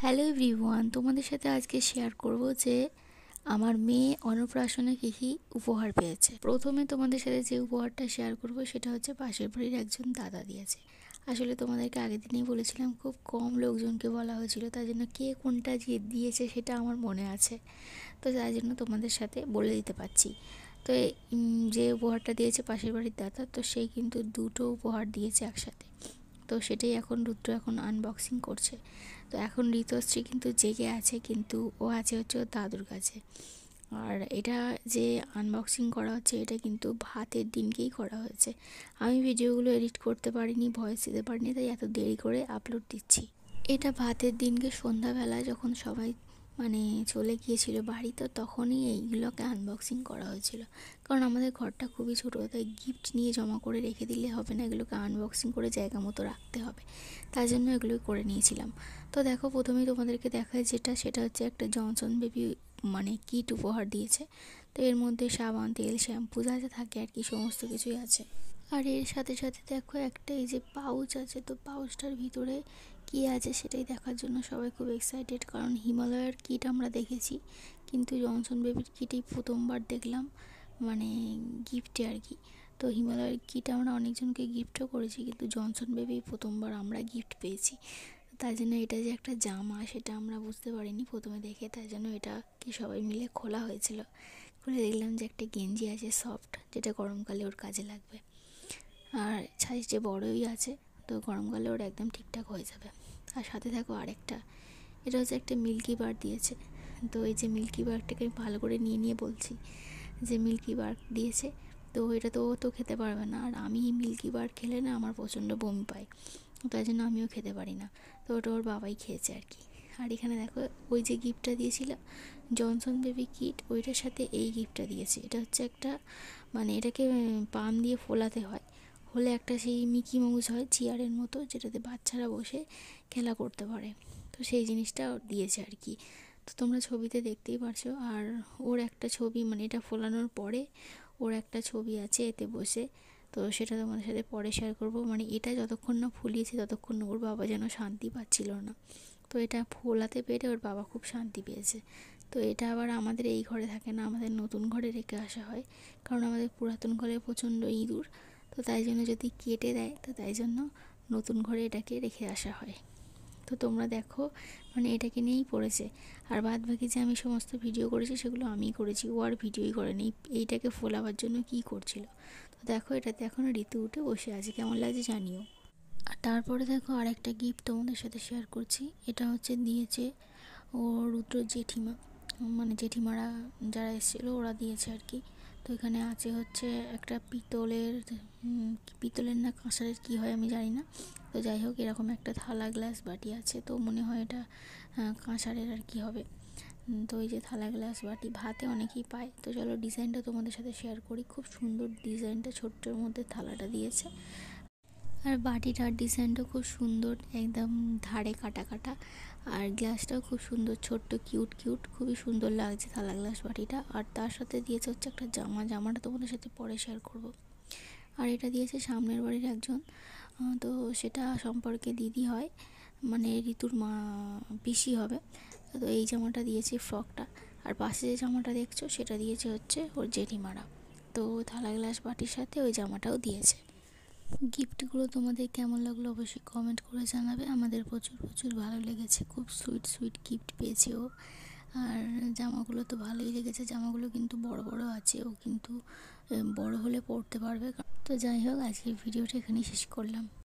Hello everyone, তোমাদের সাথে আজকে শেয়ার করব যে আমার মেয়ে অন্নপ্রাশনে কী কী উপহার পেয়েছে। প্রথমে তোমাদের সাথে যে উপহারটা শেয়ার করব সেটা হচ্ছে পাশের বাড়ির একজন দাদা দিয়েছে। আসলে তোমাদেরকে আগের দিনেই বলেছিলাম, খুব কম লোকজনকে বলা হয়েছিল, তাই জন্য কে কোনটা যে দিয়েছে সেটা আমার মনে আছে, তো তাই জন্য তোমাদের সাথে বলে দিতে পারছি। তো যে উপহারটা দিয়েছে পাশের বাড়ির দাদা, তো সেই কিন্তু দুটো উপহার দিয়েছে একসাথে। তো সেটাই এখন রুদ্র এখন আনবক্সিং করছে। তো এখন ঋতুশ্রী কিন্তু জেগে আছে, কিন্তু ও আছে হচ্ছে ওর দাদুর কাছে। আর এটা যে আনবক্সিং করা হচ্ছে এটা কিন্তু ভাতের দিনকেই করা হয়েছে। আমি ভিডিওগুলো এডিট করতে পারিনি, ভয়েস দিতে পারিনি, তাই এত দেরি করে আপলোড দিচ্ছি। এটা ভাতের দিনকে সন্ধ্যাবেলায় যখন সবাই চলে গিয়েছিল বাড়ি, তো তখনই এইগুলোকে আনবক্সিং করা হয়েছিল। কারণ আমাদের ঘরটা খুবই ছোটো, তাই গিফট নিয়ে জমা করে রেখে দিলে হবে না, এগুলোকে আনবক্সিং করে জায়গা মতো রাখতে হবে, তাই জন্য এগুলোই করে নিয়েছিলাম। তো দেখো, প্রথমেই তোমাদেরকে দেখায় সেটা হচ্ছে একটা জনসন বেবি কিট উপহার দিয়েছে। তো এর মধ্যে সাবান, তেল, শ্যাম্পু যা যা থাকে আর কি, সমস্ত কিছুই আছে। আর এর সাথে সাথে দেখো একটা এই যে পাউচ আছে, তো পাউচটার ভিতরে কী আছে সেটাই দেখার জন্য সবাই খুব এক্সাইটেড। কারণ হিমালয়ের কিট আমরা দেখেছি, কিন্তু জনসন বেবির কিটেই প্রথমবার দেখলাম, গিফটে আর কি। তো হিমালয়ের কিট আমরা অনেকজনকে গিফটও করেছি, কিন্তু জনসন বেবি প্রথমবার আমরা গিফট পেয়েছি। তাই জন্য এটা যে একটা জামা সেটা আমরা বুঝতে পারিনি প্রথমে দেখে, তাই জন্য এটাকে সবাই মিলে খোলা হয়েছিল। খুলে দেখলাম যে একটা গেঞ্জি আছে সফট, যেটা গরমকালে ওর কাজে লাগবে। আর সাইজ যে বড়ই আছে, তো গরমকালে ওর একদম ঠিকঠাক হয়ে যাবে। আর সাথে দেখো আরেকটা, এটা হচ্ছে একটা মিল্কি বার দিয়েছে। তো এই যে মিল্কি বারটাকে আমি ভালো করে নিয়ে নিয়ে বলছি যে মিল্কি বার দিয়েছে। তো এটা তো ও তো খেতে পারবে না, আর আমি মিল্কি বার খেলে না আমার প্রচণ্ড বমি পায়, তাই জন্য আমিও খেতে পারি না। তো ওটা ওর বাবাই খেয়েছে আর কি। আর এখানে দেখো ওই যে গিফটটা দিয়েছিল জনসন বেবি কিট, ওইটার সাথে এই গিফটটা দিয়েছে। এটা হচ্ছে একটা এটাকে পাম দিয়ে ফোলাতে হয়, হলে একটা সেই মিকি মাউস হয় চেয়ারের মতো, যেটাতে বাচ্চারা বসে খেলা করতে পারে। তো সেই জিনিসটা দিয়েছে আর কি। তো তোমরা ছবিতে দেখতেই পারছো। আর ওর একটা ছবি এটা ফোলানোর পরে ওর একটা ছবি আছে এতে বসে। তো সেটা তোমাদের সাথে পরে শেয়ার করবো। এটা যতক্ষণ না ফুলিয়েছে ততক্ষণ ওর বাবা যেন শান্তি পাচ্ছিল না। তো এটা ফোলাতে পেরে ওর বাবা খুব শান্তি পেয়েছে। তো এটা আবার আমাদের এই ঘরে থাকে না, আমাদের নতুন ঘরে রেখে আসা হয়, কারণ আমাদের পুরাতন ঘরে প্রচণ্ড ইঁদুর। তো তাই জন্য যদি কেটে দেয়, তো তাই জন্য নতুন ঘরে এটাকে রেখে আসা হয়। তো তোমরা দেখো, এটাকে নিয়েই পড়েছে। আর বাদ বাকি যে আমি সমস্ত ভিডিও করেছি সেগুলো আমিই করেছি, ও আর ভিডিওই করেনি। এইটাকে ফোলাবার জন্য কি করছিল। তো দেখো, এটাতে এখন ঋতু উঠে বসে আছে, কেমন লাগছে জানিও। আর তারপরে দেখো আরেকটা গিফট তোমাদের সাথে শেয়ার করছি। এটা হচ্ছে দিয়েছে ও রুদ্র জেঠিমা, জেঠিমারা যারা এসেছিলো ওরা দিয়েছে আর কি। তো এখানে আছে হচ্ছে একটা পিতলের না কাঁসারের কী হয় আমি জানি না। তো যাই হোক, এরকম একটা থালা, গ্লাস, বাটি আছে। তো মনে হয় এটা কাঁসারের আর কি হবে। তো এই যে থালা, গ্লাস, বাটি ভাতে অনেকেই পায়। তো চলো ডিজাইনটা তোমাদের সাথে শেয়ার করি। খুব সুন্দর ডিজাইনটা, ছোট্টর মধ্যে থালাটা দিয়েছে। আর বাটিটার ডিজাইনটা খুব সুন্দর, একদম ধারে কাটা কাটা। আর গ্লাসটাও খুব সুন্দর, ছোট্ট কিউট কিউট, খুবই সুন্দর লাগছে থালা, গ্লাস, বাটিটা। আর তার সাথে দিয়েছে হচ্ছে একটা জামাটা তোমাদের সাথে পরে শেয়ার করব। আর এটা দিয়েছে সামনের বাড়ির একজন, তো সেটা সম্পর্কে দিদি হয়, ঋতুর মা, পিসি হবে। তো এই জামাটা দিয়েছে, ফ্রকটা। আর পাশে যে জামাটা দেখছো সেটা দিয়েছে হচ্ছে ওর জেঠিমারা। তো থালা, গ্লাস, বাটির সাথে ওই জামাটাও দিয়েছে। গিফটগুলো তোমাদের কেমন লাগলো অবশ্যই কমেন্ট করে জানাবে। আমাদের প্রচুর প্রচুর ভালো লেগেছে, খুব সুইট সুইট গিফট পেয়েছে ও। আর জামাগুলো তো ভালোই লেগেছে, জামাগুলো কিন্তু বড় বড় আছে, ও কিন্তু বড় হলে পরতে পারবে। তো যাই হোক, আজকের ভিডিওটা এখানেই শেষ করলাম।